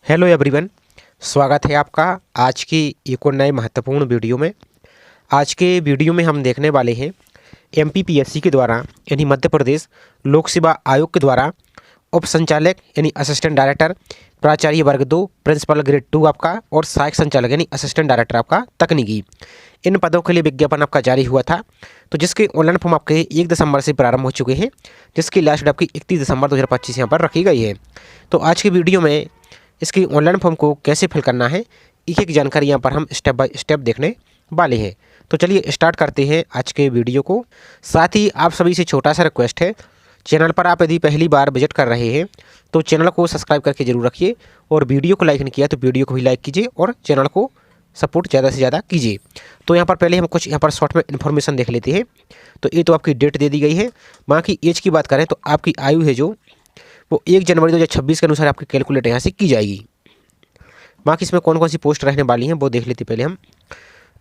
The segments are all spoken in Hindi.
Hello everyone. स्वागत है आपका आज की एक और नए महत्वपूर्ण वीडियो में। आज के वीडियो में हम देखने वाले हैं एमपीपीएससी के द्वारा यानी मध्य प्रदेश लोक सेवा आयोग के द्वारा उप संचालक यानी असिस्टेंट डायरेक्टर, प्राचार्य वर्ग 2, प्रिंसिपल ग्रेड 2 आपका और सहायक संचालक यानी असिस्टेंट डायरेक्टर आपका तकनीकी, इन पदों के लिए विज्ञापन आपका जारी हुआ था। तो जिसके ऑनलाइन फॉर्म आपके 1 दिसंबर से प्रारंभ हो चुके हैं, जिसकी लास्ट डेट आपकी 31 दिसंबर 2025 यहाँ पर रखी गई है। तो आज की वीडियो में इसकी ऑनलाइन फॉर्म को कैसे फिल करना है, एक एक जानकारी यहाँ पर हम स्टेप बाय स्टेप देखने वाले हैं। तो चलिए स्टार्ट करते हैं आज के वीडियो को। साथ ही आप सभी से छोटा सा रिक्वेस्ट है, चैनल पर आप यदि पहली बार विजिट कर रहे हैं तो चैनल को सब्सक्राइब करके जरूर रखिए, और वीडियो को लाइक नहीं किया तो वीडियो को भी लाइक कीजिए और चैनल को सपोर्ट ज़्यादा से ज़्यादा कीजिए। तो यहाँ पर पहले हम कुछ यहाँ पर शॉर्ट में इन्फॉर्मेशन देख लेते हैं। तो ये तो आपकी डेट दे दी गई है। वहाँ की एज की बात करें तो आपकी आयु है जो वो 1 जनवरी 2026 के अनुसार आपकी कैलकुलेट यहाँ से की जाएगी। बाकी इसमें कौन कौन सी पोस्ट रहने वाली हैं वो देख लेते पहले हम।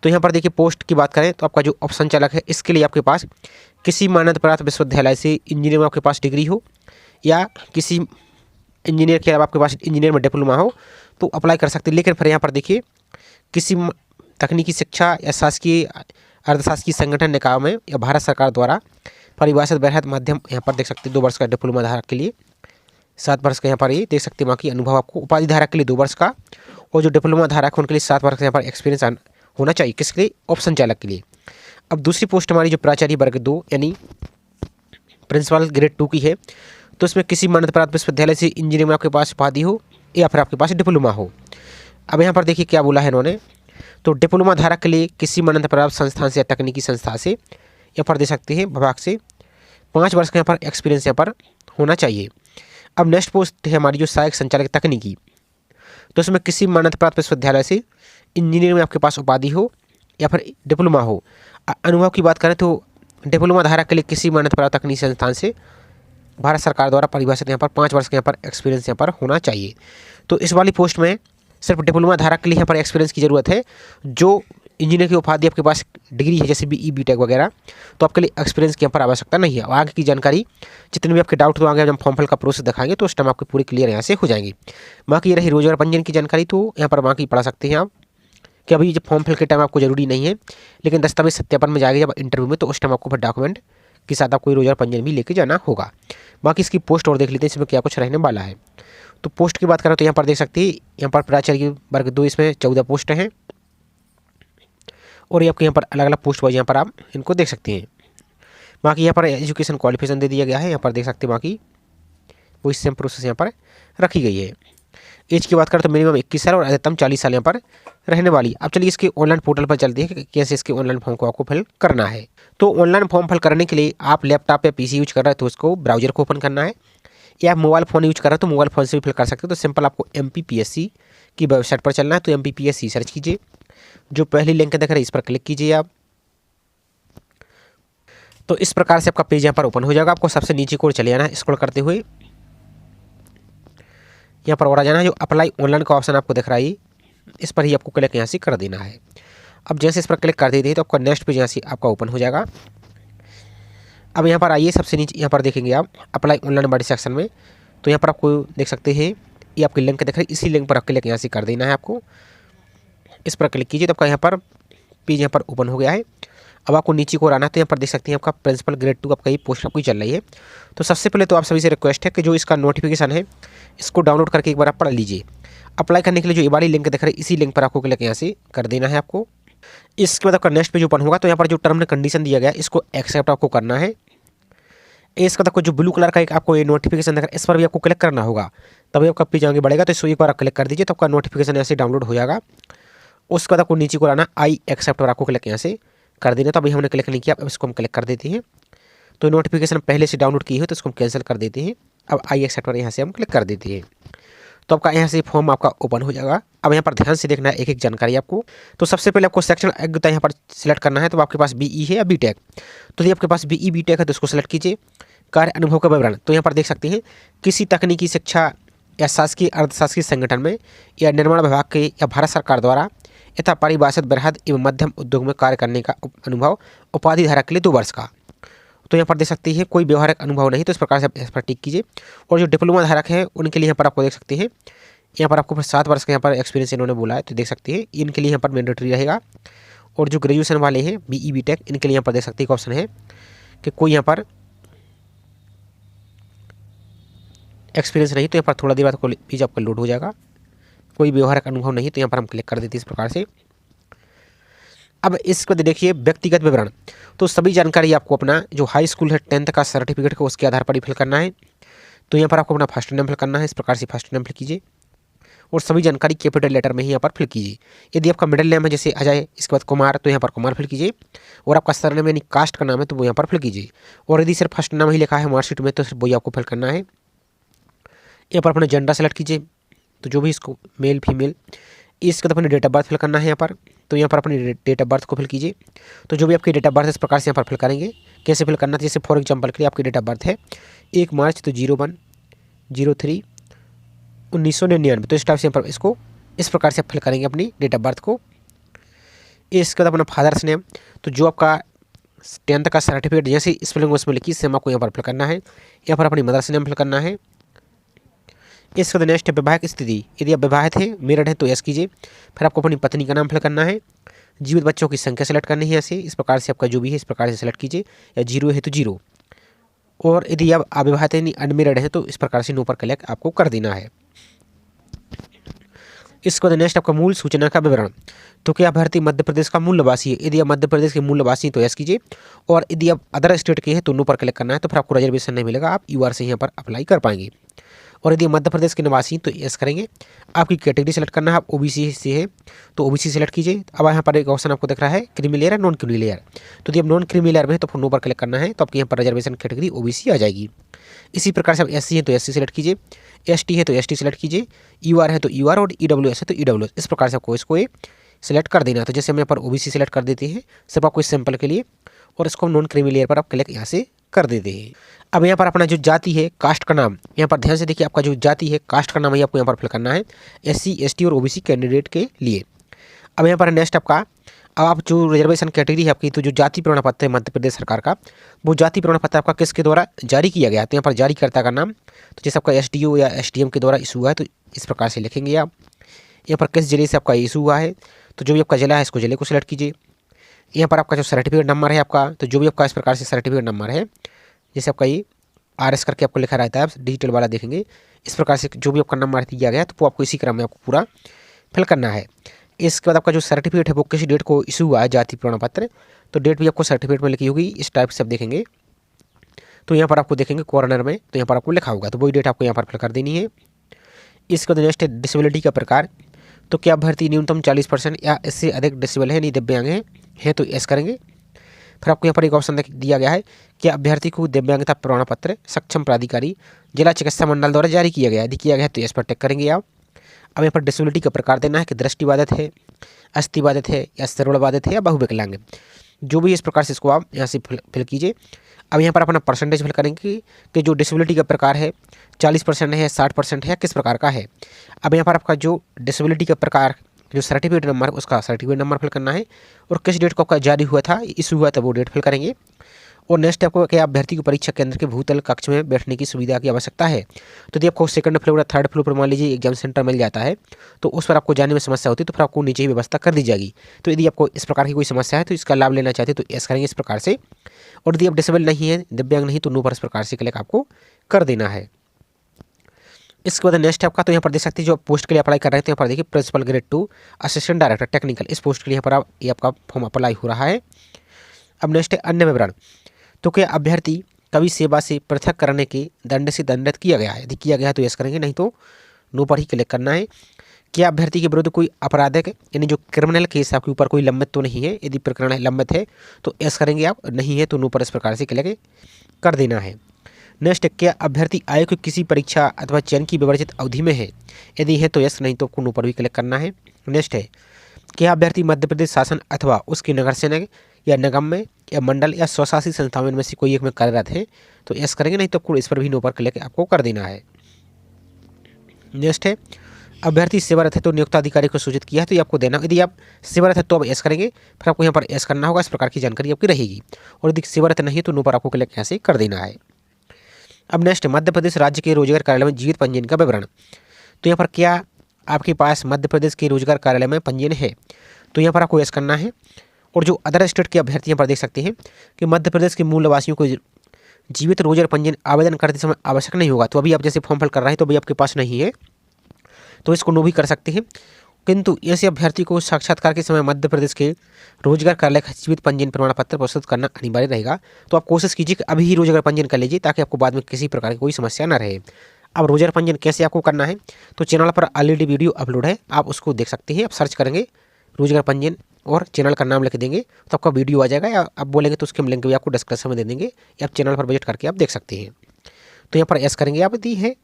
तो यहाँ पर देखिए पोस्ट की बात करें तो आपका जो उप संचालक है, इसके लिए आपके पास किसी मान्यता प्राप्त विश्वविद्यालय से इंजीनियर में आपके पास डिग्री हो, या किसी इंजीनियर के अलावा आपके पास इंजीनियर में डिप्लोमा हो तो अप्लाई कर सकते हैं। लेकिन फिर यहाँ पर देखिए किसी तकनीकी शिक्षा या शासकीय अर्धशासकीय संगठन निकाय में या भारत सरकार द्वारा परिभाषित वृहद माध्यम, यहाँ पर देख सकते हैं 2 वर्ष का डिप्लोमा धारक के लिए 7 वर्ष का यहाँ पर ये देख सकते हैं। बाकी अनुभव आपको उपाधि धारक के लिए 2 वर्ष का, और जो डिप्लोमा धारक है उनके लिए 7 वर्ष का यहाँ पर एक्सपीरियंस होना चाहिए। किसके लिए? उप संचालक के लिए। अब दूसरी पोस्ट हमारी जो प्राचार्य वर्ग 2 यानी प्रिंसिपल ग्रेड 2 की है, तो इसमें किसी मान्यता प्राप्त विश्वविद्यालय से इंजीनियरिंग में आपके पास उपाधि हो या फिर आपके पास डिप्लोमा हो। अब यहाँ पर देखिए क्या बोला है इन्होंने, तो डिप्लोमा धारक के लिए किसी मान्यता प्राप्त संस्थान से या तकनीकी संस्था से यहाँ पर दे सकते हैं विभाग से 5 वर्ष का यहाँ पर एक्सपीरियंस यहाँ पर होना चाहिए। अब नेक्स्ट पोस्ट है हमारी जो सहायक संचालक तकनीकी, तो इसमें किसी मान्यता प्राप्त विश्वविद्यालय से इंजीनियरिंग में आपके पास उपाधि हो या फिर डिप्लोमा हो। अनुभव की बात करें तो डिप्लोमा धारक के लिए किसी मान्यता प्राप्त तकनीकी संस्थान से भारत सरकार द्वारा परिभाषित यहाँ पर 5 वर्ष का यहाँ पर एक्सपीरियंस यहाँ पर होना चाहिए। तो इस वाली पोस्ट में सिर्फ डिप्लोमा धारक के लिए यहाँ पर एक्सपीरियंस की ज़रूरत है। जो इंजीनियर की उपाधि आपके पास डिग्री है जैसे BE BTech वगैरह, तो आपके लिए एक्सपीरियंस की यहाँ पर आवश्यकता नहीं है। आगे की जानकारी जितने भी आपके डाउट हो आगे जब फॉर्म फिल का प्रोसेस दिखाएंगे तो उस टाइम आपके पूरी क्लियर यहाँ से हो जाएंगी। बाकी ये रही रोजगार पंजीयन की जानकारी, तो यहाँ पर बाकी पढ़ा सकते हैं आप कि अभी जब फॉर्म फिल के टाइम आपको जरूरी नहीं है, लेकिन दस्तावेज सत्यापन में जाएगा जब इंटरव्यू में, तो उस टाइम आपको फिर डॉक्यूमेंट के साथ आपको रोजगार पंजीयन भी लेके जाना होगा। बाकी इसकी पोस्ट और देख लेते हैं इसमें क्या कुछ रहने वाला है। तो पोस्ट की बात करें तो यहाँ पर देख सकते हैं, यहाँ पर प्राचार्य वर्ग 2 इसमें 14 पोस्ट हैं, और ये आपके यहाँ पर अलग अलग पोस्ट वाइज यहाँ पर आप इनको देख सकते हैं। बाकी यहाँ पर एजुकेशन क्वालिफिकेशन दे दिया गया है, यहाँ पर देख सकते हैं। बाकी वो सेम प्रोसेस यहाँ पर रखी गई है। एज की बात करें तो मिनिमम 21 साल और अधिकतम 40 साल यहाँ पर रहने वाली। अब चलिए इसके ऑनलाइन पोर्टल पर चलते हैं कि कैसे इसके ऑनलाइन फॉर्म को आपको फिल करना है। तो ऑनलाइन फॉर्म फिल करने के लिए आप लैपटॉप या PC यूज कर रहे हैं तो उसको ब्राउजर को ओपन करना है, या आप मोबाइल फ़ोन यूज कर रहे हैं तो मोबाइल फ़ोन से भी फिल कर सकते हो। तो सिंपल आपको MPPSC की वेबसाइट पर चलना है, तो MPPSC सर्च कीजिए। जो पहली लिंक दिख रहा है इस पर क्लिक कीजिए आप। तो इस प्रकार से आपका पेज यहाँ पर ओपन हो जाएगा। आपको सबसे नीचे को चले जाना है स्क्रॉल करते हुए, यहाँ पर और आ जाना है। जो अप्लाई ऑनलाइन का ऑप्शन आपको दिख रहा है इस पर ही आपको क्लिक यहाँ से कर देना है। अब जैसे इस पर क्लिक कर देते हैं तो आपका नेक्स्ट पेज यहाँ से आपका ओपन हो जाएगा। अब यहाँ पर आइए, सबसे नीचे यहाँ पर देखेंगे आप अप्लाई ऑनलाइन बॉडी सेक्शन में, तो यहाँ पर आपको देख सकते हैं ये आपकी लिंक दिख रही है, इसी लिंक पर क्लिक यहाँ से कर देना है आपको। इस पर क्लिक कीजिए तो आपका यहाँ पर पेज यहाँ पर ओपन हो गया है। अब आपको नीचे को आना है, तो यहाँ पर देख सकते हैं आपका प्रिंसिपल ग्रेड 2 आपका ये पोस्ट आपको चल रही है। तो सबसे पहले तो आप सभी से रिक्वेस्ट है कि जो इसका नोटिफिकेशन है इसको डाउनलोड करके एक बार आप पढ़ लीजिए। अप्लाई करने के लिए जो ये वाली लिंक दिख रही है इसी लिंक पर आपको क्लिक यहाँ से कर देना है आपको। इसके बाद आपका नेक्स्ट पेज ओपन होगा, तो यहाँ पर जो टर्म एंड कंडीशन दिया गया है इसको एक्सेप्ट आपको करना है। इसका तक जो ब्लू कलर का एक आपको ये नोटिफिकेशन दिख रहा है इस पर भी आपको क्लिक करना होगा, तभी आपका पेज आगे बढ़ेगा। तो इसको एक बार आप क्लिक कर दीजिए तो आपका नोटिफिकेशन ऐसे डाउनलोड हो जाएगा। उसके बाद आपको नीचे को आना आई एक्सेप्ट और आपको क्लिक यहाँ से कर देना। तो अभी हमने क्लिक नहीं किया, अब इसको हम क्लिक कर देते हैं। तो नोटिफिकेशन पहले से डाउनलोड की हो तो इसको हम कैंसिल कर देते हैं। अब आई एक्सेप्ट पर यहाँ से हम क्लिक कर देते हैं, तो आपका यहाँ से फॉर्म आपका ओपन हो जाएगा। अब यहाँ पर ध्यान से देखना है एक एक जानकारी आपको। तो सबसे पहले आपको सेक्शन योग्यता यहाँ पर सिलेक्ट करना है। तो आपके पास BE है या BTech, तो यदि आपके पास BE BTech है तो इसको सिलेक्ट कीजिए। कार्य अनुभव का विवरण, तो यहाँ पर देख सकते हैं किसी तकनीकी शिक्षा या शासकीय अर्धशासकीय संगठन में या निर्माण विभाग के या भारत सरकार द्वारा यथा परिभाषित वृहद एवं मध्यम उद्योग में कार्य करने का अनुभव उपाधि धारक के लिए 2 वर्ष का। तो यहाँ पर देख सकते हैं कोई व्यवहारिक अनुभव नहीं, तो इस प्रकार से आप इस पर टिक कीजिए। और जो डिप्लोमा धारक हैं उनके लिए यहाँ पर आपको देख सकते हैं यहाँ पर आपको 7 वर्ष का यहाँ पर एक्सपीरियंस इन्होंने बोला है, तो देख सकते हैं इनके लिए यहाँ पर मैंडेटरी रहेगा। और जो ग्रेजुएशन वाले हैं BE BTech, इनके लिए यहाँ पर देख सकते हैं एक ऑप्शन है कि कोई यहाँ पर एक्सपीरियंस नहीं, तो यहाँ पर थोड़ा देर बाद पेज आपका लोड हो जाएगा। कोई व्यवहारिक अनुभव नहीं, तो यहाँ पर हम क्लिक कर देते हैं इस प्रकार से। अब इसको देखिए व्यक्तिगत विवरण, तो सभी जानकारी आपको अपना जो हाई स्कूल है 10th का सर्टिफिकेट को उसके आधार पर ही फिल करना है। तो यहाँ पर आपको अपना फर्स्ट नेम फिल करना है, इस प्रकार से फर्स्ट नेम फिल कीजिए और सभी जानकारी कैपिटल लेटर में ही यहाँ पर फिल कीजिए। यदि आपका मिडिल नेम है जैसे अजय, इसके बाद कुमार, तो यहाँ पर कुमार फिल कीजिए। और आपका सरनेम यानी कास्ट का नाम है तो वो यहाँ पर फिल कीजिए। और यदि सिर्फ फर्स्ट नाम ही लिखा है मार्कशीट में तो सिर्फ वही आपको फिल करना है। यहाँ पर अपना जेंडर सेलेक्ट कीजिए, तो जो भी इसको मेल फीमेल। इसके बाद अपनी डेट ऑफ बर्थ फिल करना है यहाँ पर, तो यहाँ पर अपनी डेट ऑफ बर्थ को फिल कीजिए। तो जो भी आपकी डेट ऑफ बर्थ है इस प्रकार से यहाँ पर फिल करेंगे। कैसे फिल करना है, जैसे फॉर एग्जांपल के लिए आपकी डेट ऑफ बर्थ है 1 मार्च तो 01/03/1999, तो इस टाइप से यहाँ पर इसको इस प्रकार से फिल करेंगे अपनी डेट ऑफ बर्थ को। इसके बाद अपना फादर्स नेम, तो जो आपका 10th का सर्टिफिकेट जैसे स्पेलिंग उसमें लिखी सेम आपको यहाँ पर फिल करना है। यहाँ पर अपनी मदर्स नेम फिल करना है। इसके बाद नेक्स्ट वैवाहिक स्थिति, यदि आप विवाहित हैं मेरिड है तो यस कीजिए। फिर आपको अपनी पत्नी का नाम फिल करना है। जीवित बच्चों की संख्या सेलेक्ट करनी है ऐसे, इस प्रकार से आपका जो भी है इस प्रकार से सेलेक्ट कीजिए, या 0 है तो 0। और यदि आप अविवाहित यानी अनमेरिड हैं तो इस प्रकार से नो पर क्लिक आपको कर देना है। इसके बाद नेक्स्ट आपका मूल सूचना का विवरण, तो क्या अभ्यर्थी मध्य प्रदेश का मूल निवासी है, यदि आप मध्य प्रदेश के मूल निवासी हैं तो यस कीजिए। और यदि आप अदर स्टेट के हैं तो नो पर क्लिक करना है, तो फिर आपको रिजर्वेशन नहीं मिलेगा, आप UR से यहाँ पर अप्लाई कर पाएंगे। और यदि मध्य प्रदेश के निवासी तो यस करेंगे। आपकी कैटेगरी सेलेक्ट करना है, आप OBC से है तो OBC सेलेक्ट कीजिए। अब यहाँ पर एक ऑप्शन आपको दिख रहा है क्रीमी लेयर है नॉन क्रीमी लेयर, तो यदि आप नॉन क्रीमी लेयर में है तो नो पर क्लिक करना है, तो आपके यहाँ पर रिजर्वेशन कैटेगरी OBC आ जाएगी। इसी प्रकार से आप SC है तो SC सेलेक्ट कीजिए, ST है तो ST सेलेक्ट कीजिए, UR है तो UR और EWS है तो EWS, इस प्रकार से आपको इसको सिलेक्ट कर देना है। तो जैसे हम यहाँ पर OBC सेलेक्ट कर देते हैं सिर्फ आपको सैंपल के लिए, और इसको नॉन क्रीमी लेयर पर आप क्लिक यहाँ से कर देते हैं। अब यहाँ पर अपना जो जाति है कास्ट का नाम, यहाँ पर ध्यान से देखिए आपका जो जाति है कास्ट का नाम है आपको यहाँ पर फिल करना है SC ST और OBC कैंडिडेट के लिए। अब यहाँ पर नेक्स्ट आपका, अब आप जो रिजर्वेशन कैटेगरी है आपकी, तो जो जाति प्रमाण पत्र है मध्य प्रदेश सरकार का, वो जाति प्रमाण पत्र आपका किसके द्वारा जारी किया गया है, तो यहाँ पर जारीकर्ता का नाम, तो जैसे आपका SDO या SDM के द्वारा इशू हुआ है तो इस प्रकार से लिखेंगे आप। यहाँ पर किस जिले से आपका इशू हुआ है, तो जो भी आपका जिला है इसको जिले को सिलेक्ट कीजिए। यहाँ पर आपका जो सर्टिफिकेट नंबर है आपका, तो जो भी आपका इस प्रकार से सर्टिफिकेट नंबर है, जैसे आपका ये RS करके आपको लिखा रहता है, आप डिजिटल वाला देखेंगे, इस प्रकार से जो भी आपका नंबर दिया गया है तो वो आपको इसी क्रम में आपको पूरा फिल करना है। इसके बाद आपका जो सर्टिफिकेट है वो किस डेट को इशू हुआ है जाति प्रमाण पत्र, तो डेट भी आपको सर्टिफिकेट में लिखी होगी, इस टाइप से आप देखेंगे। तो यहाँ पर आपको देखेंगे कॉर्नर में, तो यहाँ पर आपको लिखा होगा, तो वही डेट आपको यहाँ पर फिल कर देनी है। इसके बाद नेक्स्ट है डिसेबिलिटी का प्रकार, तो क्या अभ्यर्थी न्यूनतम 40% या इससे अधिक डिसेबल है नहीं दिव्यांग है तो यस करेंगे। फिर आपको यहाँ पर एक ऑप्शन दिया गया है कि अभ्यर्थी को दिव्यांगता प्रमाण पत्र सक्षम प्राधिकारी जिला चिकित्सा मंडल द्वारा जारी किया गया है, यदि किया गया है तो यस पर टिक करेंगे आप। अब यहाँ पर डिसेबिलिटी का प्रकार देना है कि दृष्टिबाधित है, अस्थिबाधित है या श्रवणबाधित है या बहुविकलांग है, जो भी इस प्रकार से इसको आप यहाँ से फिल कीजिए। अब यहाँ पर अपना परसेंटेज फिल करेंगे कि जो डिसेबिलिटी का प्रकार है 40% है, 60% है या किस प्रकार का है। अब यहाँ पर आपका जो डिसेबिलिटी का प्रकार जो सर्टिफिकेट नंबर उसका सर्टिफिकेट नंबर फिल करना है, और किस डेट को आपका जारी हुआ था इशू हुआ था वो डेट फिल करेंगे। और नेक्स्ट आपको क्या अभ्यर्थी को परीक्षा केंद्र के भूतल कक्ष में बैठने की सुविधा की आवश्यकता है, तो यदि आपको सेकंड फ्लोर या थर्ड फ्लोर पर मान लीजिए एग्जाम सेंटर मिल जाता है तो उस पर आपको जाने में समस्या होती है, तो फिर आपको नीचे ही व्यवस्था कर दी जाएगी। तो यदि आपको इस प्रकार की कोई समस्या है तो इसका लाभ लेना चाहते हैं तो यस करेंगे इस प्रकार से। और यदि आप डिसेबल नहीं है दिव्यांग नहीं तो नो पर इस प्रकार से क्लिक आपको कर देना है। इसके बाद नेक्स्ट आपका, तो यहाँ पर देख सकते हैं जो पोस्ट के लिए अप्लाई कर रहे हैं, तो यहाँ पर देखिए principal grade 2 assistant director technical, इस पोस्ट के लिए यहाँ पर ये आपका फॉर्म अप्लाई हो रहा है। अब नेक्स्ट है अन्य विवरण, तो क्या अभ्यर्थी कभी सेवा से पृथक करने के दंड से दंडित किया गया है, यदि किया गया है तो यस करेंगे, नहीं तो नो पर ही क्लिक करना है। क्या अभ्यर्थी के विरुद्ध कोई आपराधिक यानी जो क्रिमिनल केस आपके ऊपर कोई लंबित तो नहीं है, यदि प्रकरण लंबित है तो यस करेंगे आप, नहीं है तो नो पर इस प्रकार से क्लिक कर देना है। नेक्स्ट, क्या अभ्यर्थी आयोग की किसी परीक्षा अथवा चयन की विवर्जित अवधि में है, यदि है तो यस, नहीं तो नो पर भी क्लिक करना है। नेक्स्ट है, क्या अभ्यर्थी मध्य प्रदेश शासन अथवा उसके नगर सेना या निगम में या मंडल या स्वशासी संस्थाओं में से कोई एक में कार्यरत है, तो यस करेंगे, नहीं तो आपको इस पर भी नो पर क्लिक आपको कर देना है। नेक्स्ट है, अभ्यर्थी सेवारत है तो नियुक्त अधिकारी को सूचित किया है तो ये आपको देना, यदि आप सेवारत है तो आप यस करेंगे, फिर आपको यहाँ पर यस करना होगा, इस प्रकार की जानकारी आपकी रहेगी। और यदि सेवारत नहीं है तो नो पर आपको क्लिक यहाँ से कर देना है। अब नेक्स्ट, मध्य प्रदेश राज्य के रोजगार कार्यालय में जीवित पंजीयन का विवरण, तो यहाँ पर क्या आपके पास मध्य प्रदेश के रोजगार कार्यालय में पंजीयन है तो यहाँ पर आपको यस करना है। और जो अदर स्टेट के अभ्यर्थी यहाँ पर देख सकते हैं कि मध्य प्रदेश के मूल निवासियों को जीवित रोजगार पंजीयन आवेदन करते समय आवश्यक नहीं होगा। तो अभी आप जैसे फॉर्म फिल कर रहे हैं तो अभी आपके पास नहीं है तो इसको नो भी कर सकते हैं। किंतु ऐसे अभ्यर्थी को साक्षात्कार के समय मध्य प्रदेश के रोजगार कार्यालय का जीवित पंजीयन प्रमाण पत्र प्रस्तुत करना अनिवार्य रहेगा। तो आप कोशिश कीजिए कि अभी ही रोजगार पंजीयन कर लीजिए ताकि आपको बाद में किसी प्रकार की कोई समस्या न रहे। अब रोजगार पंजीयन कैसे आपको करना है तो चैनल पर ऑलरेडी वीडियो अपलोड है, आप उसको देख सकते हैं। आप सर्च करेंगे रोजगार पंजीयन और चैनल का नाम लिख देंगे तो आपका वीडियो आ जाएगा, या आप बोलेंगे तो उसके लिंक भी आपको डिस्क्रिप्शन में दे देंगे, या आप चैनल पर विजिट करके आप देख सकते हैं। तो यहाँ पर एस करेंगे आप दी है।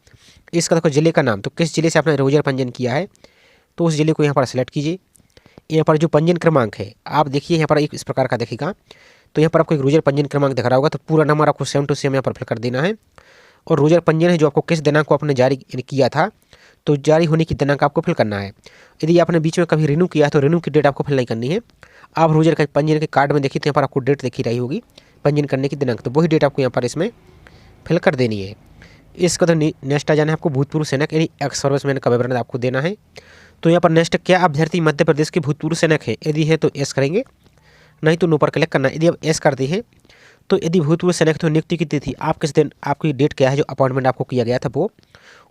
इसका देखो जिले का नाम, तो किस जिले से आपने रोजगार पंजीयन किया है तो उस जिले को यहाँ पर सेलेक्ट कीजिए। यहाँ पर जो पंजीयन क्रमांक है आप देखिए यहाँ पर एक इस प्रकार का दिखेगा। तो यहाँ पर आपको एक रोजगार पंजीयन क्रमांक दिख रहा होगा, तो पूरा नंबर आपको सेम टू सेम यहाँ पर फिल कर देना है। और रोजगार पंजीयन है जो आपको किस दिनांक को आपने जारी किया था तो जारी होने की दिनांक आपको फिल करना है। यदि आपने बीच में कभी रिन्यू किया है तो रिन्यू की डेट आपको फिल नहीं करनी है। आप रोजगार पंजीयन के कार्ड में देखिए तो यहाँ पर आपको डेट दिखी रही होगी पंजीयन करने की दिनांक, तो वही डेट आपको यहाँ पर इसमें फिल कर देनी है। इसका तो नेक्स्ट आ जाना है आपको भूतपूर्व सैनिक यानी एक्स सर्विसमैन का विवरण आपको देना है। तो यहाँ पर नेक्स्ट क्या अभ्यर्थी मध्य प्रदेश के भूतपूर्व सैनिक है, यदि है तो एस करेंगे, नहीं तो नो पर क्लिक करना। यदि आप एस करते हैं तो यदि भूतपूर्व सैनिक तो नियुक्ति की तिथि आप किस दिन आपकी डेट क्या है जो अपॉइंटमेंट आपको किया गया था वो,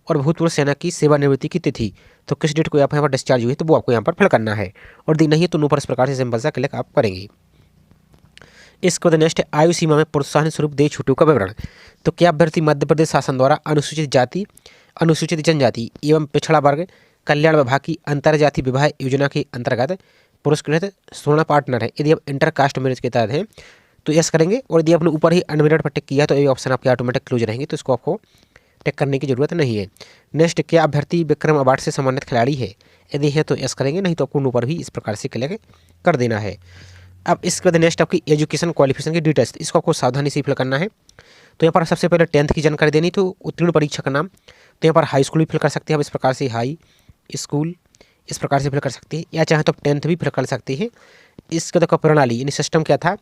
और भूतपूर्व सेना की सेवानिवृत्ति की तिथि तो किस डेट को आप यहाँ पर डिस्चार्ज हुई तो वो आपको यहाँ पर फिल करना है। और यदि नहीं तो नो पर इस प्रकार से सिंपल सा क्लिक आप करेंगे। इसके बाद नेक्स्ट आयु सीमा में प्रोत्साहन स्वरूप देय छूटों का विवरण। तो क्या अभ्यर्थी मध्य प्रदेश शासन द्वारा अनुसूचित जाति, अनुसूचित जनजाति एवं पिछड़ा वर्ग कल्याण विभाग की अंतरजातीय विवाह योजना के अंतर्गत पुरस्कृत स्वर्ण पार्टनर है, यदि आप इंटर कास्ट मैरिज के तहत हैं तो यस करेंगे। और यदि आपने ऊपर ही अनमेरिड पर टिक किया तो ये ऑप्शन आपके ऑटोमेटिक क्लोज रहेंगे, तो इसको आपको टिक करने की जरूरत नहीं है। नेक्स्ट क्या अभ्यर्थी विक्रम अवार्ड से सम्मानित खिलाड़ी है, यदि है तो यस करेंगे, नहीं तो आपको ऊपर भी इस प्रकार से क्लिक कर देना है। अब इसके बाद नेक्स्ट आपकी एजुकेशन क्वालिफिकेशन की डिटेल्स, इसको आपको सावधानी से फिल करना है। तो यहाँ पर सबसे पहले 10th की जानकारी देनी, तो उत्तीर्ण परीक्षा का नाम, तो यहाँ पर हाई स्कूल भी फिल कर सकते हैं आप इस प्रकार से हाई स्कूल इस प्रकार से फिल कर सकते हैं, या चाहे तो आप 10th भी फिल कर सकते हैं। इसके तो प्रणाली यानी सिस्टम क्या था,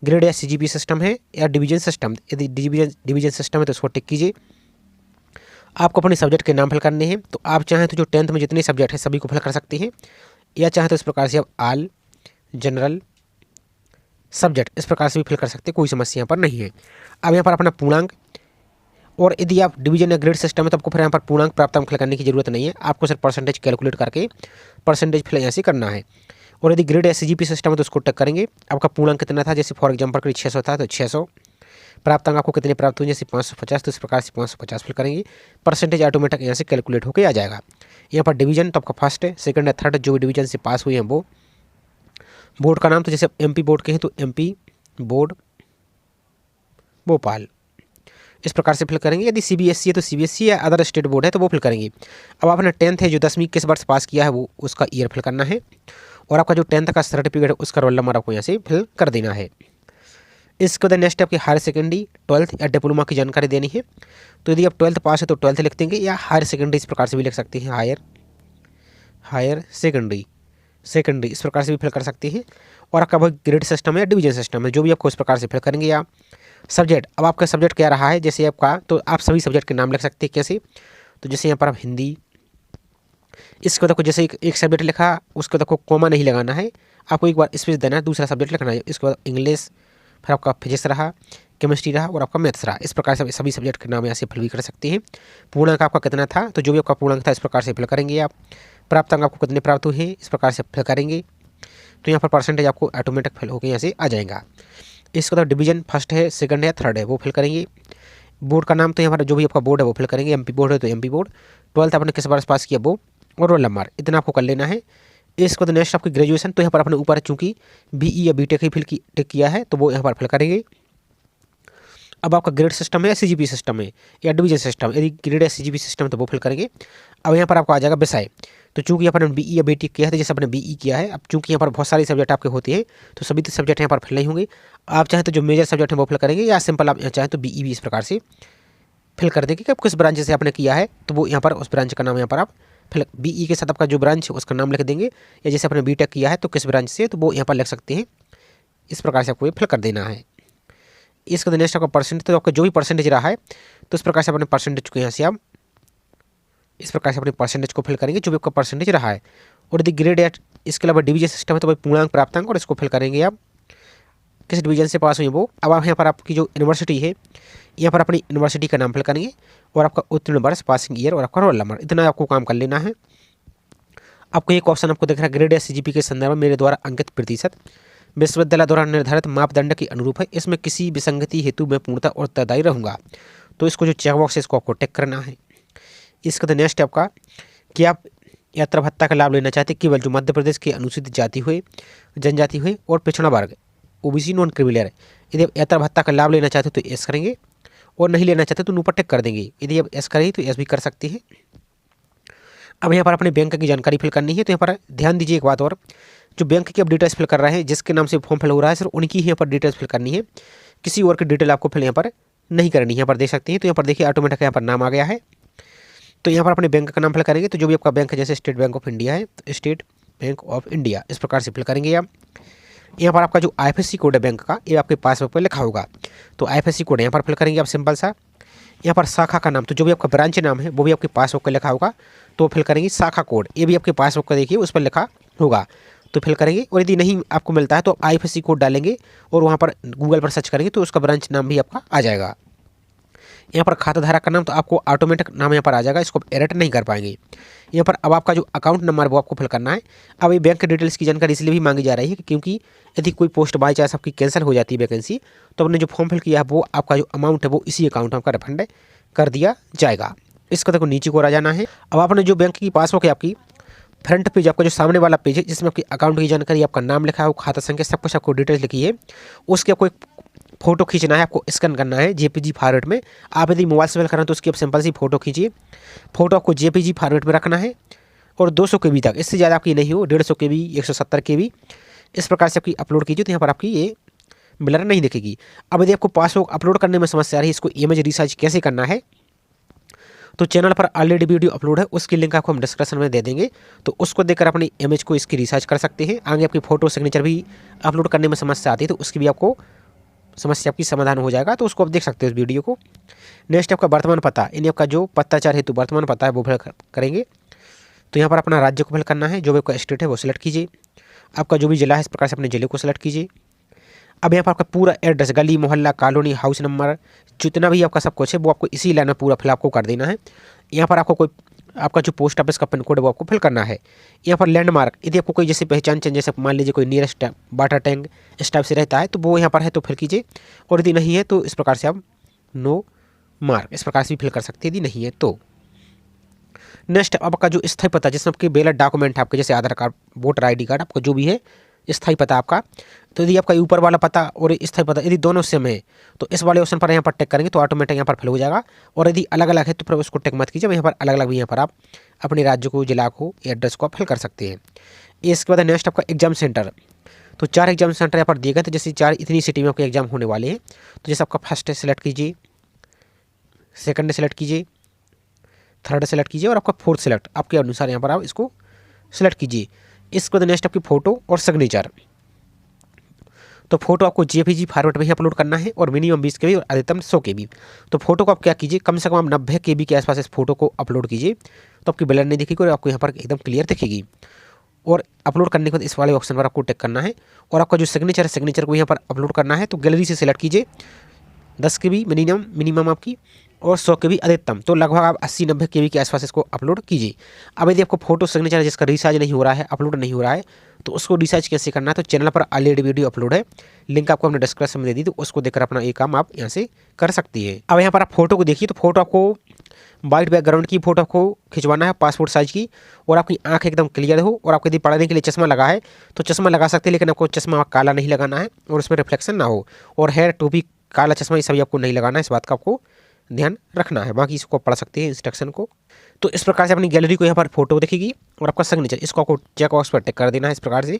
ग्रेड या CGP सिस्टम है या डिवीजन सिस्टम, यदि डिवीजन सिस्टम है तो उसको टिक कीजिए। आपको अपने सब्जेक्ट के नाम फिल करने हैं, तो आप चाहें तो जो 10th में जितने सब्जेक्ट हैं सभी को फिल कर सकते हैं, या चाहे तो इस प्रकार से आप ऑल जनरल सब्जेक्ट इस प्रकार से भी फिल कर सकते हैं, कोई समस्या यहाँ पर नहीं है। अब यहाँ पर अपना पूर्णांक, और यदि आप डिवीजन या ग्रेड सिस्टम है तो आपको फिर यहाँ पर पूर्णांक प्राप्त फिल करने की जरूरत नहीं है, आपको सिर्फ परसेंटेज कैलकुलेट करके परसेंटेज फिल यहाँ से करना है। और यदि ग्रेड या CGP सिस्टम है तो उसको टिक करेंगे, आपका पूर्णांक कितना था, जैसे फॉर एग्जाम्पल करीब 600 था तो 600, प्राप्तांक आपको कितने प्राप्त हुए जैसे 550, तो इस प्रकार से 550 फिल करेंगे, परसेंटेज ऑटोमेटिक यहाँ से कैलकुलेट होकर आ जाएगा। यहाँ पर डिवीजन तो आपका फर्स्ट है, सेकंड है, थर्ड, जो भी डिवीजन से पास हुए हैं वो। बोर्ड का नाम तो जैसे MP बोर्ड के हैं तो MP बोर्ड भोपाल इस प्रकार से फिल करेंगे। यदि CBSE है तो CBSE या अदर स्टेट बोर्ड है तो वो फिल करेंगे। अब आपने 10th है जो 10वीं किस वर्ष पास किया है वो उसका ईयर फिल करना है, और आपका जो 10th का सर्टिफिकेट है उसका रोल नंबर आपको यहाँ से फिल कर देना है। इसके बाद नेक्स्ट आपकी हायर सेकेंडरी, 12th या डिप्लोमा की जानकारी देनी है। तो यदि आप 12th पास है तो 12th लिख देंगे, या हायर सेकेंडरी इस प्रकार से भी लिख सकते हैं, हायर सेकेंडरी इस प्रकार से भी फिल कर सकते हैं। और आपका वो ग्रेड सिस्टम है या डिवीजन सिस्टम है जो भी आपको इस प्रकार से फिल करेंगे। या सब्जेक्ट, अब आपका सब्जेक्ट क्या रहा है, जैसे आपका तो आप सभी सब्जेक्ट के नाम लिख सकते हैं। कैसे, तो जैसे यहाँ पर आप हिंदी, इसको देखो जैसे एक सब्जेक्ट लिखा उसको देखो कॉमा नहीं लगाना है, आपको एक बार स्पेस देना है, दूसरा सब्जेक्ट लिखना है। इसके बाद इंग्लिश, फिर आपका फिजिक्स रहा, केमिस्ट्री रहा और आपका मैथ्स रहा। इस प्रकार से सभी सब्जेक्ट के नाम यहाँ से फिल भी कर सकते हैं। पूर्णांक आपका कितना था, तो जो भी आपका पूर्णांक था इस प्रकार से फिल करेंगे आप। प्राप्तांक आपको कितने प्राप्त हुए हैं इस प्रकार से फिल करेंगे, तो यहाँ पर परसेंटेज आपको ऑटोमेटिक फिल होकर यहाँ से आ जाएगा। इसके बाद डिवीजन फर्स्ट है, सेकंड है, थर्ड है वो फिल करेंगे। बोर्ड का नाम तो यहाँ पर जो भी आपका बोर्ड है वो फिल करेंगे, MP बोर्ड है तो MP बोर्ड, 12th आपने किस वर्ष पास किया वो, और रोल नंबर, इतना आपको कर लेना है। इसको तो नेक्स्ट आपकी ग्रेजुएशन, तो यहाँ पर अपने ऊपर चूंकि BE या BTech ही टिक किया है तो वो यहाँ पर फिल करेंगे। अब आपका ग्रेड सिस्टम है या CGP सिस्टम है या डिवीजन सिस्टम, यदि ग्रेड या CGP सिस्टम तो वो फिल करेंगे। अब यहाँ पर आपको आ जाएगा विषय, तो चूंकि यहाँ पर BE या BTech किया है तो जैसे आपने BE किया है, अब चूंकि यहाँ पर बहुत सारे सब्जेक्ट आपके होते हैं तो सभी सब्जेक्ट यहाँ पर फिल नहीं होंगे। आप चाहें तो जो मेजर सब्जेक्ट है वो फिल करेंगे, या सिंपल आप चाहें तो BE भी इस प्रकार से फिल कर देंगे कि आप किस ब्रांच से आपने किया है तो वो यहाँ पर उस ब्रांच का नाम यहाँ पर आप फिल, BE के साथ आपका जो ब्रांच है उसका नाम लिख देंगे, या जैसे आपने BTech किया है तो किस ब्रांच से तो वो यहाँ पर लिख सकते हैं। इस प्रकार से आपको ये फिल कर देना है। इसके बाद नेक्स्ट आपका परसेंटेज, तो आपका जो भी परसेंटेज रहा है तो इस प्रकार से अपने परसेंटेज को यहाँ से आप इस प्रकार से अपने परसेंटेज को फिल करेंगे जो भी आपका परसेंटेज रहा है। और यदि ग्रेड या इसके अलावा डिवीजन सिस्टम है तो भाई पूर्णांक प्राप्तांक, और इसको फिल करेंगे आप किस डिवीजन से पास हुई वो। अब आप यहाँ पर आपकी जो यूनिवर्सिटी है यहाँ पर अपनी यूनिवर्सिटी का नाम फिल करेंगे और आपका उत्तीर्ण वर्ष, पासिंग ईयर और आपका रोल नंबर, इतना आपको काम कर लेना है। आपको एक ऑप्शन आपको दिख रहा है ग्रेड या सीजीपी के संदर्भ में मेरे द्वारा अंकित प्रतिशत विश्वविद्यालय द्वारा निर्धारित मापदंड के अनुरूप है, इसमें किसी विसंगति हेतु मैं पूर्णतः और उत्तरदायी रहूंगा। तो इसको जो चेकबॉक्स है इसको आपको टिक करना है। इसका तो नेक्स्ट आपका कि आप यात्रा भत्ता का लाभ लेना चाहते केवल जो मध्य प्रदेश के अनुसूचित जाति हुए, जनजाति हुए और पिछड़ा वर्ग ओबीसी नॉन क्रिमिनल, यदि आप यात्रा भत्ता का लाभ लेना चाहते हो तो एस करेंगे और नहीं लेना चाहते तो नो पर टिक कर देंगे। यदि आप एस करेंगे तो एस भी कर सकते हैं। अब यहाँ पर अपने बैंक की जानकारी फिल करनी है। तो यहाँ पर ध्यान दीजिए एक बात और, जो बैंक की आप डिटेल्स फिल कर रहे हैं, जिसके नाम से फॉर्म फिल हो रहा है सिर्फ उनकी ही यहाँ पर डिटेल्स फिल करनी है, किसी और की डिटेल आपको फिल यहाँ पर नहीं करनी है। यहाँ पर देख सकते हैं तो यहाँ पर देखिए ऑटोमेटिक यहाँ पर नाम आ गया है। तो यहाँ पर अपने बैंक का नाम फिल करेंगे, तो जो भी आपका बैंक है जैसे स्टेट बैंक ऑफ इंडिया है तो स्टेट बैंक ऑफ इंडिया इस प्रकार से फिल करेंगे आप। यहाँ पर आपका जो आईएफएससी कोड है बैंक का ये आपके पासबुक पर लिखा होगा, तो आईएफएससी कोड यहाँ पर फिल करेंगे आप सिंपल सा। यहाँ पर शाखा का नाम, तो जो भी आपका ब्रांच नाम है वो भी आपके पासबुक पर लिखा होगा, तो फिल करेंगे शाखा कोड, ये भी आपके पासबुक का देखिए उस पर लिखा होगा तो फिल करेंगे। और यदि नहीं आपको मिलता है तो आईएफएससी कोड डालेंगे और वहाँ पर गूगल पर सर्च करेंगे तो उसका ब्रांच नाम भी आपका आ जाएगा। यहाँ पर खाता धारक का नाम तो आपको ऑटोमेटिक नाम यहाँ पर आ जाएगा, इसको एडिट नहीं कर पाएंगे। यहाँ पर अब आपका जो अकाउंट नंबर वो आपको फिल करना है। अब ये बैंक के डिटेल्स की जानकारी इसलिए भी मांगी जा रही है क्योंकि यदि कोई पोस्ट बाई चांस आपकी कैंसिल हो जाती है वैकेंसी, तो आपने जो फॉर्म फिल किया है वो आपका जो अमाउंट है वो इसी अकाउंट में आपका रिफंड कर दिया जाएगा। इसको देखो नीचे को आ जाना है। अब आपने जो बैंक की पासबुक है आपकी फ्रंट पेज, आपका जो सामने वाला पेज है जिसमें आपकी अकाउंट की जानकारी, आपका नाम लिखा है, खाता संख्या, सब कुछ आपको डिटेल्स लिखी है, उसकी आपको एक फोटो खींचना है, आपको स्कैन करना है जेपीजी फॉर्मेट में। आप यदि मोबाइल से फिल करें तो उसकी आप सिंपल सी फोटो खींचिए। फोटो आपको जेपीजी फॉर्मेट में रखना है और 200 KB तक, इससे ज़्यादा आपकी नहीं हो, 150 KB 170 KB इस प्रकार से आपकी अपलोड कीजिए। तो यहाँ पर आपकी ये ब्लर नहीं दिखेगी। अब यदि आपको पासबुक अपलोड करने में समस्या आ रही है, इसको इमेज रिसाइज कैसे करना है, तो चैनल पर ऑलरेडी वीडियो अपलोड है, उसकी लिंक आपको हम डिस्क्रिप्शन में दे देंगे, तो उसको देखकर अपनी इमेज को इसकी रिसाइज कर सकते हैं। आगे आपकी फोटो सिग्नेचर भी अपलोड करने में समस्या आती है तो उसकी भी आपको समस्या आपकी समाधान हो जाएगा, तो उसको आप देख सकते हो इस वीडियो को। नेक्स्ट आपका वर्तमान पता, यानी आपका जो पत्राचार हेतु वर्तमान पता है वो फिल करेंगे। तो यहाँ पर अपना राज्य को फिल करना है, जो भी आपका स्टेट है वो सिलेक्ट कीजिए। आपका जो भी जिला है इस प्रकार से अपने जिले को सिलेक्ट कीजिए। अब यहाँ पर आपका पूरा एड्रेस, गली, मोहल्ला, कॉलोनी, हाउस नंबर, जितना भी आपका सब कुछ है वो आपको इसी लाइन में पूरा फिल आपको कर देना है। यहाँ पर आपको कोई आपका जो पोस्ट ऑफिस का पिन कोड है वो आपको फिल करना है। यहाँ पर लैंडमार्क, यदि आपको कोई जैसे पहचान चिन्ह, जैसे मान लीजिए कोई नियरेस्ट वाटर टैंक इस टाइप से रहता है तो वो यहाँ पर है तो फिल कीजिए, और यदि नहीं है तो इस प्रकार से आप नो मार्क इस प्रकार से भी फिल कर सकते हैं यदि नहीं है तो। नेक्स्ट आपका जो स्थायी पता, जिसमें आपके वैलिड डॉक्यूमेंट है आपके जैसे आधार कार्ड, वोटर ID कार्ड, आपका जो भी है स्थायी पता आपका, तो यदि आपका ऊपर वाला पता और स्थायी पता यदि दोनों सेम है तो इस वाले ऑप्शन पर यहाँ पर टिक करेंगे तो ऑटोमेटिक यहाँ पर फिल हो जाएगा। और यदि अलग अलग है तो फिर उसको टिक मत कीजिए, यहाँ पर अलग अलग भी यहाँ पर आप अपने राज्य को, जिला को, एड्रेस को फिल कर सकते हैं। इसके बाद नेक्स्ट आपका एग्जाम सेंटर, तो 4 एग्जाम सेंटर यहाँ पर दिए गए, तो जैसे 4 इतनी सिटी में आपके एग्जाम होने वाले हैं, तो जैसे आपका फर्स्ट सेलेक्ट कीजिए, सेकंड सेलेक्ट कीजिए, थर्ड सेलेक्ट कीजिए और आपका फोर्थ सेलेक्ट आपके अनुसार यहाँ पर आप इसको सेलेक्ट कीजिए। इसके बाद नेक्स्ट आपकी फ़ोटो और सिग्नेचर, तो फोटो आपको जेपीजी फॉर्मेट में ही अपलोड करना है और मिनिमम 20 KB और अधिकतम 100 KB। तो फोटो को आप क्या कीजिए, कम से कम आप 90 KB के आसपास इस फोटो को अपलोड कीजिए, तो आपकी ब्लर नहीं दिखेगी और आपको यहाँ पर एकदम क्लियर दिखेगी। और अपलोड करने के बाद इस वाले ऑप्शन पर आपको टिक करना है और आपका जो सिग्नेचर है सिग्नेचर को यहाँ पर अपलोड करना है। तो गैलरी से सिलेक्ट कीजिए 10 KB मिनिमम आपकी और 100 KB अधिकतम, तो लगभग आप 80-90 KB के आसपास इसको अपलोड कीजिए। अब यदि आपको फोटो सिग्नेचर जिसका रिसाइज नहीं हो रहा है, अपलोड नहीं हो रहा है, तो उसको रिसाइज कैसे करना है, तो चैनल पर ऑलरेडी वीडियो अपलोड है, लिंक आपको हमने डिस्क्रिप्शन में दे दी, तो उसको देखकर अपना ये काम आप यहाँ से कर सकती है। अब यहाँ पर आप फोटो को देखिए, तो फोटो आपको वाइट बैकग्राउंड की फोटो आपको खिंचवाना है पासपोर्ट साइज की, और आपकी आंख एकदम क्लियर हो, और आपको यदि पढ़ने के लिए चश्मा लगा है तो चश्मा लगा सकते हैं, लेकिन आपको चश्मा काला नहीं लगाना है और उसमें रिफ्लेक्शन ना हो, और हेयर, टोपी, काला चश्मा ये सभी आपको नहीं लगाना है, इस बात का आपको ध्यान रखना है। बाकी इसको पढ़ सकते हैं इंस्ट्रक्शन को। तो इस प्रकार से अपनी गैलरी को यहाँ पर फोटो दिखेगी और आपका सिग्नेचर, इसको आपको चेक बॉक्स पर टिक कर देना है इस प्रकार से।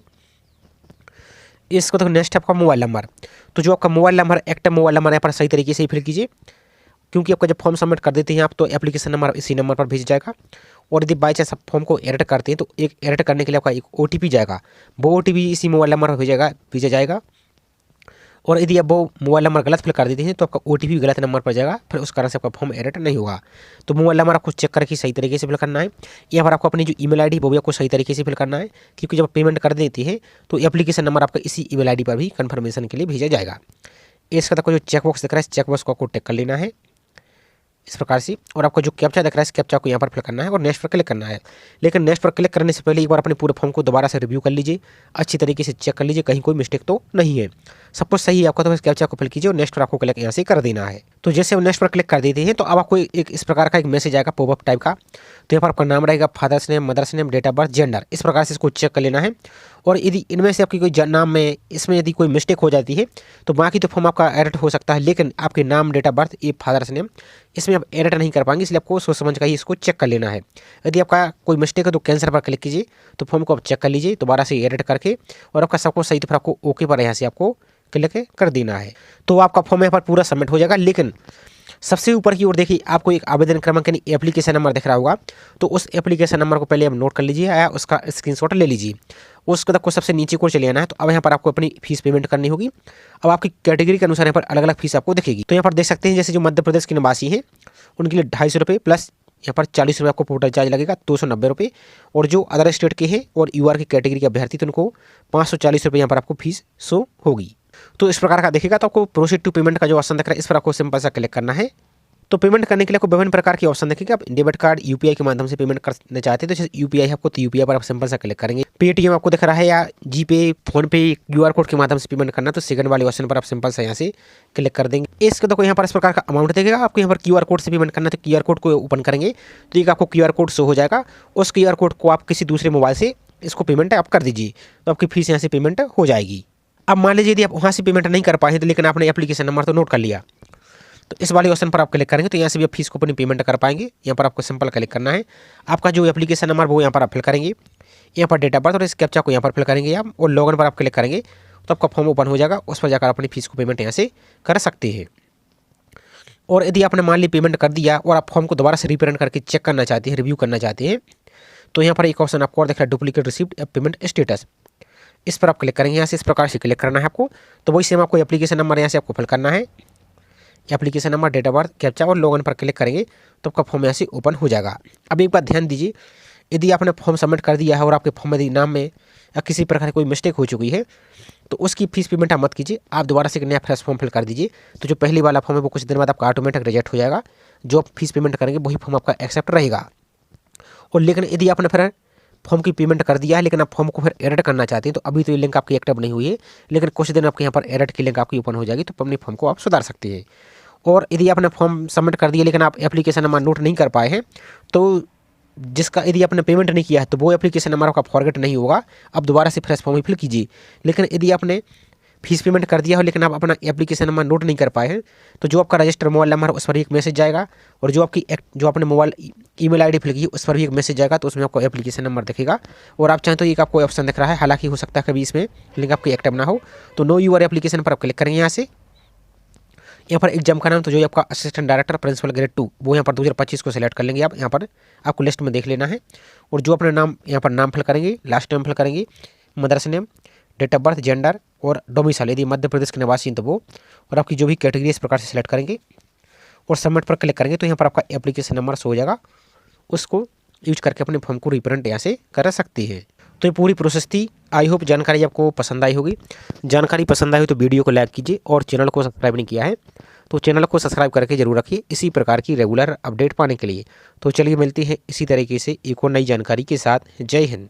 इसको तो नेक्स्ट आपका मोबाइल नंबर, तो जो आपका mobile number active mobile number यहाँ पर सही तरीके से ही फिल कीजिए, क्योंकि आपका जब फॉर्म सबमिट कर देते हैं आप तो एप्लीकेशन नंबर इसी नंबर पर भेज जाएगा। और यदि बाई चांस आप फॉर्म को एडिट करते हैं तो एक एडिट करने के लिए आपका एक OTP जाएगा, वो OTP इसी मोबाइल नंबर पर भेजा जाएगा। और यदि आप वो मोबाइल नंबर गलत फिल कर देते हैं तो आपका OTP गलत नंबर पर जाएगा, फिर उस कारण से आपका फॉर्म एडिट नहीं होगा। तो मोबाइल नंबर आपको चेक करके सही तरीके से फिल करना है। यहाँ पर आपको अपनी जो ईमेल आईडी वो भी आपको सही तरीके से फिल करना है, क्योंकि जब पेमेंट कर देते हैं तो एप्लीकेशन नंबर आपका इसी ईमेल आईडी पर भी कन्फर्मेशन के लिए भेजा जाएगा। इसके बाद जो चेक बॉक्स दिख रहा है इस चेक बॉक्स को आपको टिक कर लेना है इस प्रकार से, और आपको जो कैप्चा दिख रहा है इस कैप्चा को यहाँ पर फिल करना है और नेक्स्ट पर क्लिक करना है। लेकिन नेक्स्ट पर क्लिक करने से पहले एक बार अपने पूरे फॉर्म को दोबारा से रिव्यू कर लीजिए, अच्छी तरीके से चेक कर लीजिए कहीं कोई मिस्टेक तो नहीं है। सब कुछ सही है आपका, तो बस कैप्चा को फिल कीजिए और नेक्स्ट पर आपको क्लिक यहाँ से कर देना है। तो जैसे नेक्स्ट पर क्लिक कर देते हैं तो अब आपको एक इस प्रकार का एक मैसेज आएगा पॉपअप टाइप का। तो यहाँ पर आपका नाम रहेगा, father's name, mother's name, date of birth, gender, इस प्रकार से इसको चेक कर लेना है। और यदि इनमें से आपकी कोई नाम में इसमें यदि कोई मिस्टेक हो जाती है तो बाकी तो फॉर्म आपका एडिट हो सकता है, लेकिन आपके नाम, डेट ऑफ बर्थ, ये फादर्स नेम, इसमें आप एडिट नहीं कर पाएंगे, इसलिए आपको सोच समझ कर ही इसको चेक कर लेना है। यदि आपका कोई मिस्टेक है तो कैंसिल पर क्लिक कीजिए, तो फॉर्म को आप चेक कर लीजिए दोबारा से एडिट करके, और आपका सब कुछ सही तो फिर आपको ओके पर यहाँ से आपको क्लिक कर देना है। तो आपका फॉर्म यहाँ पर पूरा सबमिट हो जाएगा। लेकिन सबसे ऊपर की ओर देखिए आपको एक आवेदन क्रमांक यानी एप्लीकेशन नंबर दिख रहा होगा, तो उस एप्लीकेशन नंबर को पहले आप नोट कर लीजिए या उसका स्क्रीनशॉट ले लीजिए। उसके तक को सबसे नीचे को चले आना है। तो अब यहाँ पर आपको अपनी फीस पेमेंट करनी होगी। अब आपकी कैटेगरी के अनुसार यहाँ पर अलग अलग फीस आपको दिखेगी। तो यहाँ पर देख सकते हैं जैसे जो मध्य प्रदेश के निवासी हैं उनके लिए 250 रुपये प्लस यहाँ पर 40 रुपये आपको पोर्टल चार्ज लगेगा, 290 रुपये। और जो अदर स्टेट के हैं और UR की कैटेगरी के अभ्यर्थी तो उनको 540 रुपये यहाँ पर आपको फीस शो होगी। तो इस प्रकार का देखिएगा। तो आपको प्रोसीड टू पेमेंट का जो ऑप्शन दिख रहा है इस पर आपको सिंपल सा क्लिक करना है। तो पेमेंट करने के लिए आपको विभिन्न प्रकार के ऑप्शन देखेंगे। आप डेबिट कार्ड, UPI के माध्यम से पेमेंट करना चाहते हैं तो जैसे UPI है आपको, तो UPI पर आप सिंपल सा क्लिक करेंगे। पेटीएम आपको दिख रहा है, या GPay, फोनपे, QR कोड के माध्यम से पेमेंट करना तो सेकंड वाले ऑप्शन पर आप सिंपल सा यहाँ से क्लिक कर देंगे। इसके तो यहाँ पर इस प्रकार का अमाउंट देखेगा। आपको यहाँ पर QR कोड से पेमेंट करना है तो QR कोड को ओपन करेंगे तो एक आपको QR कोड शो हो जाएगा। उस QR कोड को आप किसी दूसरे मोबाइल से इसको पेमेंट आप कर दीजिए तो आपकी फीस यहाँ से पेमेंट हो जाएगी। अब मान लीजिए यदि आप वहाँ से पेमेंट नहीं कर पाए तो लेकिन आपने एप्लीकेशन नंबर तो नोट कर लिया, तो इस वाले ऑप्शन पर आप क्लिक करेंगे तो यहाँ से भी आप फीस को अपनी पेमेंट कर पाएंगे। यहाँ पर आपको सिंपल क्लिक करना है। आपका जो एप्लीकेशन नंबर वो यहाँ पर आप फिल करेंगे, यहाँ पर डेट ऑफ बर्थ और इस कैप्चा को यहाँ पर फिल करेंगे आप, और लॉगिन पर आप क्लिक करेंगे तो आपका फॉर्म ओपन हो जाएगा। उस पर जाकर अपनी फीस को पेमेंट यहाँ से कर सकते हैं। और यदि आपने मान ली पेमेंट कर दिया और आप फॉर्म को दोबारा से रिप्रिंट करके चेक करना चाहते हैं, रिव्यू करना चाहते हैं, तो यहाँ पर एक ऑप्शन आपको और दिख रहा है डुप्लीकेट रिसिप्ट पेमेंट स्टेटस, इस पर आप क्लिक करेंगे। यहाँ से इस प्रकार से क्लिक करना है आपको। तो वही सेम आपको एप्लीकेशन नंबर यहाँ से आपको फिल करना है, application number, date of birth, captcha और लॉगिन पर क्लिक करेंगे तो आपका फॉर्म यहाँ से ओपन हो जाएगा। अब एक बात ध्यान दीजिए, यदि आपने फॉर्म सबमिट कर दिया है और आपके फॉर्म में यदि नाम में या किसी प्रकार की कोई मिस्टेक हो चुकी है तो उसकी फीस पेमेंट आप मत कीजिए, आप दोबारा से एक नया फ्रेश फॉर्म फिल कर दीजिए। तो जो पहली वाला फॉर्म है वो कुछ दिन बाद आपका ऑटोमेटिक रिजेक्ट हो जाएगा। जो आप फीस पेमेंट करेंगे वही फॉर्म आपका एक्सेप्ट रहेगा। और लेकिन यदि आपने फिर फॉर्म की पेमेंट कर दिया है लेकिन आप फॉर्म को फिर एडिट करना चाहते हैं तो अभी तो ये लिंक आपकी एक्टिव नहीं हुई है, लेकिन कुछ दिन आपके यहाँ पर एडिट की लिंक आपकी ओपन हो जाएगी तो अपने फॉर्म को आप सुधार सकते हैं। और यदि आपने फॉर्म सबमिट कर दिया लेकिन आप एप्लीकेशन नंबर नोट नहीं कर पाए हैं तो जिसका यदि आपने पेमेंट नहीं किया है तो वो एप्लीकेशन नंबर आपका फॉरगेट नहीं होगा, आप दोबारा से फ्रेश फॉर्म फिल कीजिए। लेकिन यदि आपने फीस पेमेंट कर दिया हो लेकिन आप अपना एप्लीकेशन नंबर नोट नहीं कर पाए हैं तो जो आपका रजिस्टर मोबाइल नंबर है उस पर एक मैसेज जाएगा, और जो आपने मोबाइल ईमेल आईडी फिल की उस पर भी एक मैसेज जाएगा, तो उसमें आपको एप्लीकेशन नंबर दिखेगा। और आप चाहें तो एक आपको ऑप्शन दिख रहा है, हालांकि हो सकता है कभी इसमें लिंक आपकी एक्टिव ना हो, तो नो यूर एप्लीकेशन पर आप क्लिक करेंगे। यहाँ से यहाँ पर एग्जाम का नाम तो जो आपका असिस्टेंट डायरेक्टर प्रिंसिपल ग्रेड 2 वो यहाँ पर 2025 को सिलेक्ट कर लेंगे आप, यहाँ पर आपको लिस्ट में देख लेना है। और जो अपने नाम यहाँ पर नाम फिल करेंगे, लास्ट नेम फिल करेंगे, mother's name, date of birth, gender और डोमिसाइल यदि मध्य प्रदेश के निवासी हैं तो वो, और आपकी जो भी कैटेगरी इस प्रकार से सिलेक्ट करेंगे और सबमिट पर क्लिक करेंगे तो यहाँ पर आपका एप्लीकेशन नंबर शो हो जाएगा। उसको यूज करके अपने फॉर्म को रिप्रिंट यहाँ से कर सकते हैं। तो ये पूरी प्रोसेस थी। आई होप जानकारी आपको पसंद आई होगी। जानकारी पसंद आई हो तो वीडियो को लाइक कीजिए, और चैनल को सब्सक्राइब नहीं किया है तो चैनल को सब्सक्राइब करके जरूर रखिए इसी प्रकार की रेगुलर अपडेट पाने के लिए। तो चलिए मिलते हैं इसी तरीके से एक और नई जानकारी के साथ। जय हिंद।